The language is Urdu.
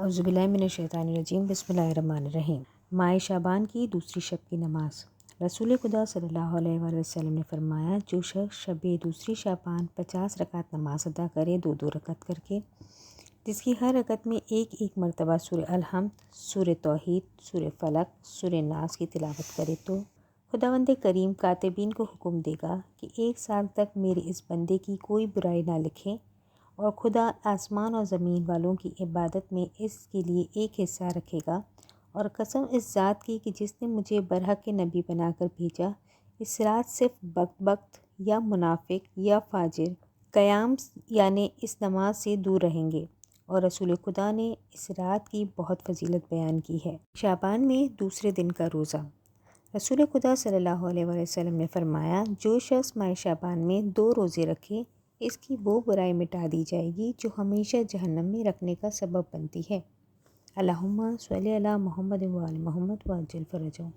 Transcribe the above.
اعوذ باللہ من الشیطان الرجیم، بسم اللہ الرحمن الرحیم۔ ماہ شعبان کی دوسری شب کی نماز۔ رسول خدا صلی اللہ علیہ وآلہ وسلم نے فرمایا، جو شخص شب دوسری شعبان 50 رکعت نماز ادا کرے، دو دو رکعت کر کے، جس کی ہر رکعت میں ایک ایک مرتبہ سورہ الحمد، سورہ توحید، سورہ فلق، سورہ ناس کی تلاوت کرے، تو خداوند کریم کاتبین کو حکم دے گا کہ 1 سال تک میرے اس بندے کی کوئی برائی نہ لکھیں، اور خدا آسمان اور زمین والوں کی عبادت میں اس کے لیے ایک حصہ رکھے گا۔ اور قسم اس ذات کی کہ جس نے مجھے برحق کے نبی بنا کر بھیجا، اس رات صرف بخت یا منافق یا فاجر قیام یعنی اس نماز سے دور رہیں گے۔ اور رسول خدا نے اس رات کی بہت فضیلت بیان کی ہے۔ شعبان میں دوسرے دن کا روزہ۔ رسول خدا صلی اللہ علیہ وآلہ وسلم نے فرمایا، جو شخص ماہ شعبان میں 2 روزے رکھے، اس کی وہ برائی مٹا دی جائے گی جو ہمیشہ جہنم میں رکھنے کا سبب بنتی ہے۔ اللہم صلی علی محمد و آل محمد وعجل فرجہم۔